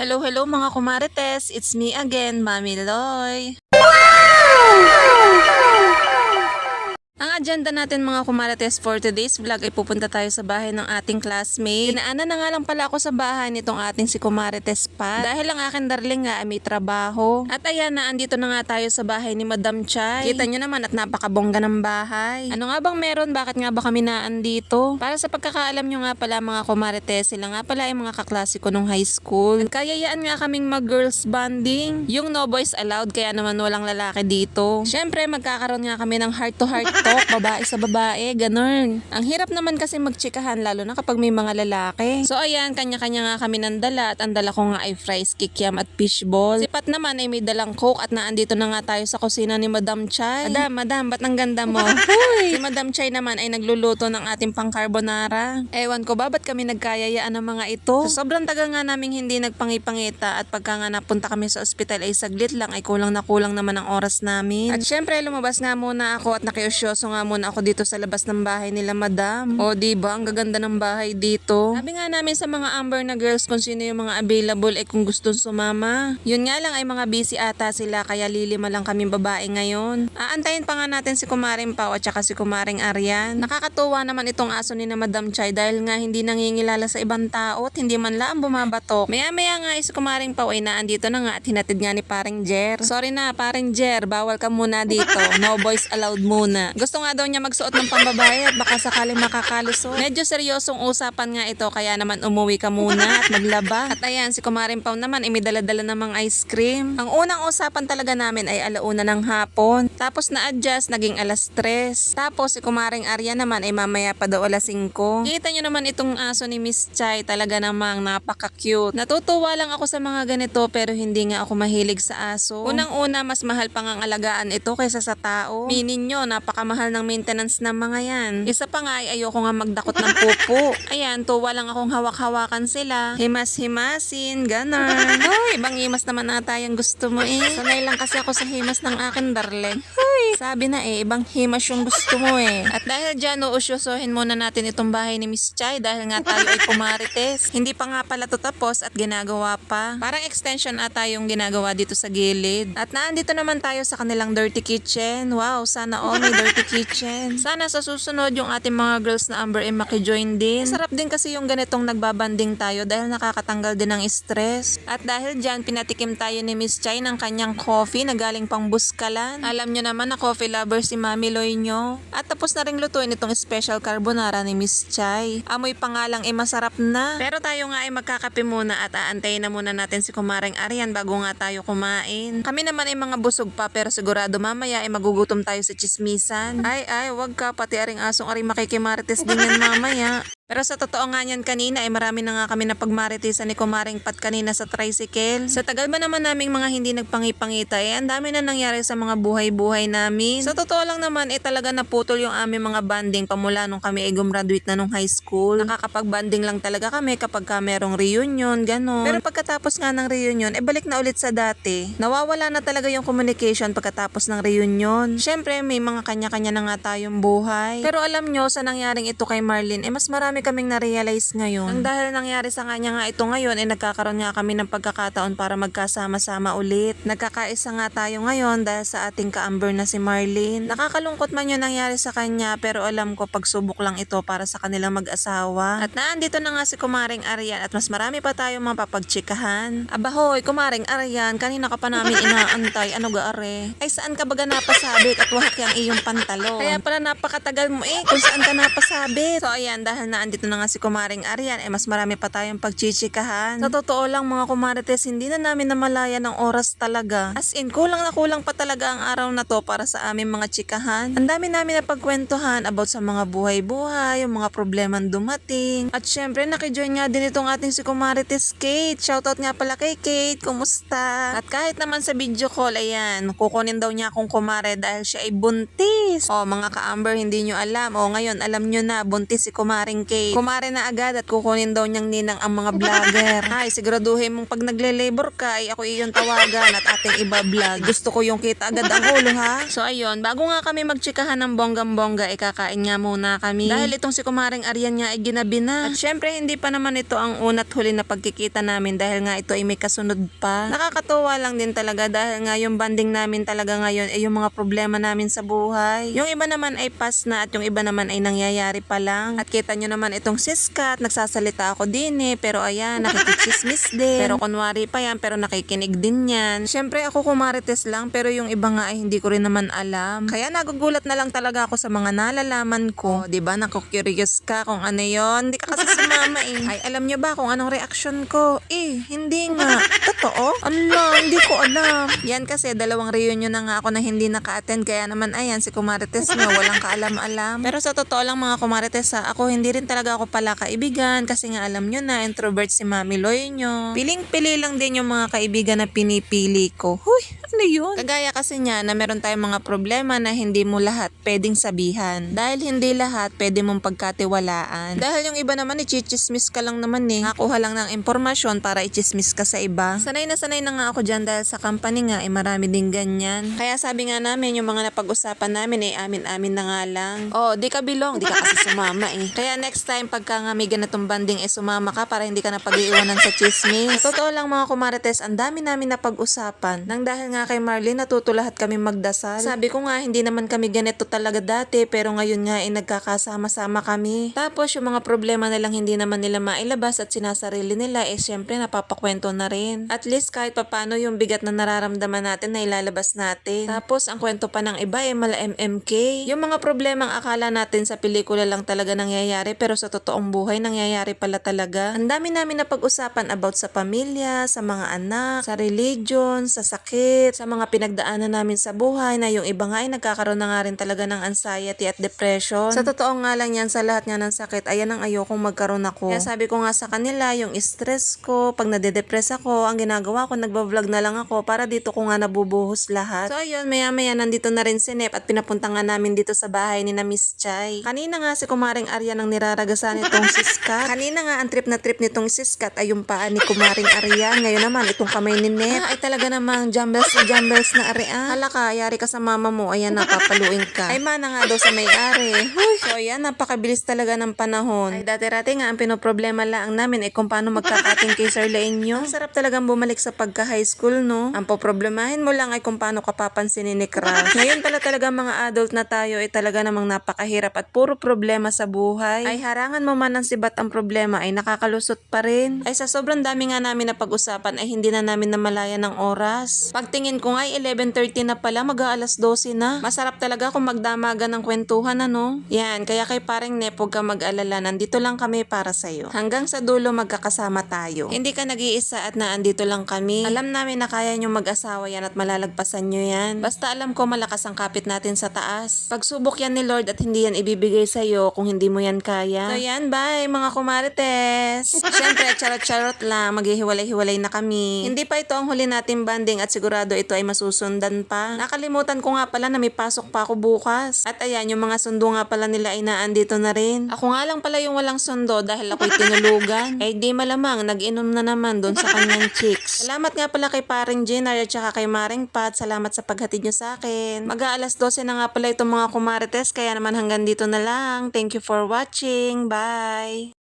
Hello, hello mga kumarites! It's me again, Mami Loy. Ang agenda natin mga kumarites for today's vlog ay pupunta tayo sa bahay ng ating classmate. Dinaanan na nga lang pala ako sa bahay nitong ating si kumarites Pat. Dahil ang aking darling nga ay may trabaho. At ayan na, andito na nga tayo sa bahay ni Madam Chay. Kita nyo naman at napakabongga ng bahay. Ano nga bang meron? Bakit nga ba kami naandito? Para sa pagkakaalam nyo nga pala mga kumarites, sila nga pala ay mga kaklase ko nung high school. At kayayaan nga kaming mag-girls bonding. Yung no boys allowed kaya naman walang lalaki dito. Syempre magkakaroon nga kami ng heart to heart talk, babae sa babae, ganun. Ang hirap naman kasi magtsikahan lalo na kapag may mga lalaki. So ayan, kanya-kanya nga kami ng dala at ang dala ko nga ay fries, kikiam at fishball. Si Pat naman ay may dalang coke at naandito na nga tayo sa kusina ni Madam Chay. Madam, ba't ang ganda mo? Huy! Si Madam Chay naman ay nagluluto ng ating pang carbonara. Ewan ko ba ba't kami nagkayayaan ng mga ito? So, sobrang tagal nga naming hindi nagpangipangita at pagka nga napunta kami sa ospital ay saglit lang ay kulang na kulang naman ang oras namin. At syempre lumabas nga muna ako at nakiusyoso nga muna ako dito sa labas ng bahay nila Madam. O diba, ang gaganda ng bahay dito. Sabi nga namin sa mga Amber na girls kung sino yung mga available ay kung gustong sumama. Yun nga lang ay mga busy ata sila kaya lilima lang kami babae ngayon. Aantayin pa nga natin si Kumaring Pao at saka si Kumaring Arian. Nakakatuwa naman itong aso ni na Madam Chay dahil nga hindi nangingilala sa ibang tao at hindi man lang bumabatok. Maya-maya nga si Kumaring Pao ay naandito na nga at hinatid nga ni Paring Jer. Sorry na Paring Jer, bawal ka muna dito. No boys allowed muna. Gusto nga daw niya magsuot ng pambabae at baka sakaling makakalusot. Medyo seryosong usapan nga ito kaya naman umuwi ka muna at maglaba. At ayan, si Kumaring Pao naman ay may dala-dala namang ice cream. Ang unang usapan talaga namin ay alauna ng hapon. Tapos na-adjust, naging alas 3. Tapos si Kumaring Arya naman ay mamaya pa daw alas 5. Kita nyo naman itong aso ni Miss Chay, talaga namang napaka-cute. Natutuwa lang ako sa mga ganito pero hindi nga ako mahilig sa aso. Unang-una, mas mahal pang ang alagaan ito kaysa sa tao. Minin nyo, napakamahal ng maintenance ng mga yan. Isa pa nga ay ayoko nga magdakot ng pupo. Ayan, tuwa lang akong hawak-hawakan sila. Himas-himasin, ganon. Hoy, ibang himas naman ata yung gusto mo eh. Sanay lang kasi ako sa himas ng akin darling. Hoy, sabi na eh, ibang himas yung gusto mo eh. At dahil dyan, uusyosohin muna natin itong bahay ni Miss Chay dahil nga tayo ay pumarites. Hindi pa nga pala to tapos at ginagawa pa. Parang extension ata yung ginagawa dito sa gilid. At naandito naman tayo sa kanilang dirty kitchen. Wow, sana all may dirty kitchen. Sana sa susunod yung ating mga girls na Amber ay makijoin din. Sarap din kasi yung ganitong nagbabanding tayo dahil nakakatanggal din ng stress. At dahil dyan, pinatikim tayo ni Miss Chay ng kanyang coffee na galing pang buskalan. Alam nyo naman na coffee lover si Mami Loy nyo. At tapos na rin lutuin itong special carbonara ni Miss Chay. Amoy pa nga lang masarap na. Pero tayo nga ay magkakape muna at aantayin na muna natin si Kumaring Arian bago nga tayo kumain. Kami naman ay mga busog pa pero sigurado mamaya ay magugutom tayo sa chismisan. Ay, wag ka, pati aring asong aring makikimarites din yan mamaya. Pero sa totoo nga niyan kanina ay marami na nga kami na pagmaritisan ni Kumaring Pat kanina sa tricycle. Sa tagal ba naman naming mga hindi nagpangipangita ang dami na nangyari sa mga buhay-buhay namin. Sa totoo lang naman talaga naputol yung aming mga banding pamula nung kami ay gumraduate na nung high school. Nakakapag-banding lang talaga kami kapag ka merong reunion, ganon. Pero pagkatapos nga ng reunion, balik na ulit sa dati. Nawawala na talaga yung communication pagkatapos ng reunion. Syempre may mga kanya-kanya na nga tayong buhay. Pero alam nyo, sa nangyaring ito kay Marlene, mas marami kaming na-realize ngayon. Ang dahil nangyari sa kanya nga ito ngayon, nagkakaroon nga kami ng pagkakataon para magkasama-sama ulit. Nagkakaisa nga tayo ngayon dahil sa ating ka-Amber na si Marlene. Nakakalungkot man yung nangyari sa kanya, pero alam ko pagsubok lang ito para sa kanilang mag-asawa. At naandito na nga si Kumaring Arian at mas marami pa tayong mapapagtsikahan. Abahoy, Kumaring Arian, kanina ka pa namin inaantay. Ano ga are? Ay saan ka baga napasabit at wahak yung iyong pantalon? Kaya pala napakatagal mo kung saan ka napasabit. So ayan, dahil naandito na nga si Kumaring Arian, mas marami pa tayong pagchichikahan. Sa totoo lang mga kumarites, hindi na namin namalaya ng oras talaga. As in, kulang na kulang pa talaga ang araw na to para sa aming mga chikahan. Ang dami namin na pagkwentuhan about sa mga buhay-buhay, yung mga problemang dumating. At syempre, nakijoin nga din itong ating si Kumarites Kate. Shoutout nga pala kay Kate, kumusta? At kahit naman sa video call, ayan, kukunin daw niya akong kumare dahil siya ay buntis. O mga ka-Amber, hindi nyo alam. O ngayon, alam nyo na, buntis si Kumaring Kate. date. Kumare na agad at kukunin daw niyang ninang ang mga vlogger. Ay, siguraduhin mong pag nagle-labor ka ay ako iyong tawagan at ating iba-vlog. Gusto ko yung kita agad ang ulo ha. So ayun, bago nga kami magtsikahan ng bonggam-bongga, kakain nga muna kami. Dahil itong si Kumaring Aryan nga ay ginabi na. At syempre hindi pa naman ito ang una't huli na pagkikita namin dahil nga ito ay may kasunod pa. Nakakatuwa lang din talaga dahil nga yung banding namin talaga ngayon ay yung mga problema namin sa buhay. Yung iba naman ay past na at yung iba naman ay nangyayari pa lang. At kita nyo naman itong siskat, nagsasalita ako din pero ayan, nakikichismis din. Pero kunwari pa yan, pero nakikinig din yan. Syempre ako kumarites lang pero yung iba nga ay hindi ko rin naman alam. Kaya nagugulat na lang talaga ako sa mga nalalaman ko. Diba, naku-curious ka kung ano yon. Hindi ka kasi sumama Ay, alam nyo ba kung anong reaction ko? Hindi nga. Totoo? Ala, hindi ko alam. Yan kasi, 2 reunion na nga ako na hindi naka-attend. Kaya naman, ayan, si Kumarites nga, walang kaalam-alam. Pero sa totoo lang mga Kumarites ako hindi rin talaga ako pala kaibigan. Kasi nga alam nyo na, introvert si Mami Loy nyo. Piling-pili lang din yung mga kaibigan na pinipili ko. Huy, ano yun? Kagaya kasi niya na meron tayong mga problema na hindi mo lahat pwedeng sabihan. Dahil hindi lahat pwede mong pagkatiwalaan. Dahil yung iba naman, i-chismis ka lang naman Nakuha lang ng impormasyon para i-chismis ka sa iba. Sanay na nga ako dyan dahil sa company nga, marami din ganyan. Kaya sabi nga namin, yung mga napag-usapan namin amin-amin na nga lang. Oh, di ka bilong, di ka kasi sumama Kaya next time, pagka nga may ganitong banding sumama ka para hindi ka na pag-iwanan sa chismis. Sa totoo lang mga kumarites, ang dami namin napag-usapan. Nang dahil nga kay Marlene, natuto lahat kami magdasal. Sabi ko nga, hindi naman kami ganito talaga dati, pero ngayon nga nagkakasama-sama kami. Tapos yung mga problema nilang hindi naman nila mailabas at sinasarili nila, syempre napapakwento na rin. At least kahit papano yung bigat na nararamdaman natin na ilalabas natin. Tapos ang kwento pa ng iba mala MMK. Yung mga problemang akala natin sa pelikula lang talaga nangyayari, pero sa totoong buhay nangyayari pala talaga. Ang dami namin napag-usapan about sa pamilya, sa mga anak, sa religion, sa sakit, sa mga pinagdaanan namin sa buhay na yung iba nga ay nagkakaroon na nga rin talaga ng anxiety at depression. Sa totoo nga lang yan, sa lahat nga ng sakit, ayan ang ayokong magkaroon ako. Kaya sabi ko nga sa kanila, yung stress ko, pag nade-depress ako, ang ginagawa ko, nagbablog na lang ako para dito ko nga nabubuhos lahat. So ayun, maya-maya nandito na rin si Nep at pinapunta nga namin dito sa bahay ni na Miss Chay. Kanina nga si Kumaring Aryan ang niraragasan nitong siskat. Kanina nga ang trip na trip nitong siskat ay yung paa ni Kumaring Aryan. Ngayon naman itong kamay ni Nep. Ay talaga namang jumbles na Aryan. Hala ka, yari ka sa mama mo. Ayan, napapaluin ka. Ay mana nga daw sa may-ari. So ayan, napakabilis talaga ng panahon. Ay dati-rati nga ang pinoproblema lang namin ay kung paano magkakating kay Sir Lainyo. Ang sarap talagang bumalik sa pagka-high school, no? Ang poproblemahin mo lang ay kung paano ka papansinin ni Crush. Ngayon pala talaga mga adult na tayo ay talaga namang napakahirap at puro problema sa buhay. Ay harangan mo man ng sibat ang problema ay nakakalusot pa rin. Ay sa sobrang dami nga namin na pag-usapan ay hindi na namin namalayan ng oras. Pagtingin ko nga ay 11:30 na pala, mag-aalas 12 na. Masarap talaga kung magdamagan ng kwentuhan Yan, kaya kay pareng Nep, huwag ka mag-alala, nandito lang kami para sa'yo. Hanggang sa dulo magkakasama tayo. Hindi ka nag-iisa at naandito lang kami. Alam namin na kaya nyo mag-asawa yan at malalagpasan nyo yan. Basta alam ko malakas ang kapit natin sa taas. Pagsubok yan ni Lord at hindi yan ibibigay sa'yo kung hindi mo yan kaya. So yan, bye mga kumarites. Siyempre, charot-charot lang, maghihiwalay-hiwalay na kami. Hindi pa ito ang huli natin banding at sigurado ito ay masusundan pa. Nakalimutan ko nga pala na may pasok pa ako bukas. At ayan, yung mga sundo nga pala nila ay naandito na rin. Ako nga lang pala yung walang sundo dahil ako'y tinulugan. Eh di malamang, nag-inom na naman doon sa kanyang chicks. Salamat nga pala kay paring Jenner at saka kay Maring Pat. Salamat sa paghatid nyo sa akin. Mag-aalas 12 na nga pala itong mga kumarites, kaya naman hanggang dito na lang. Thank you for watching. Bye!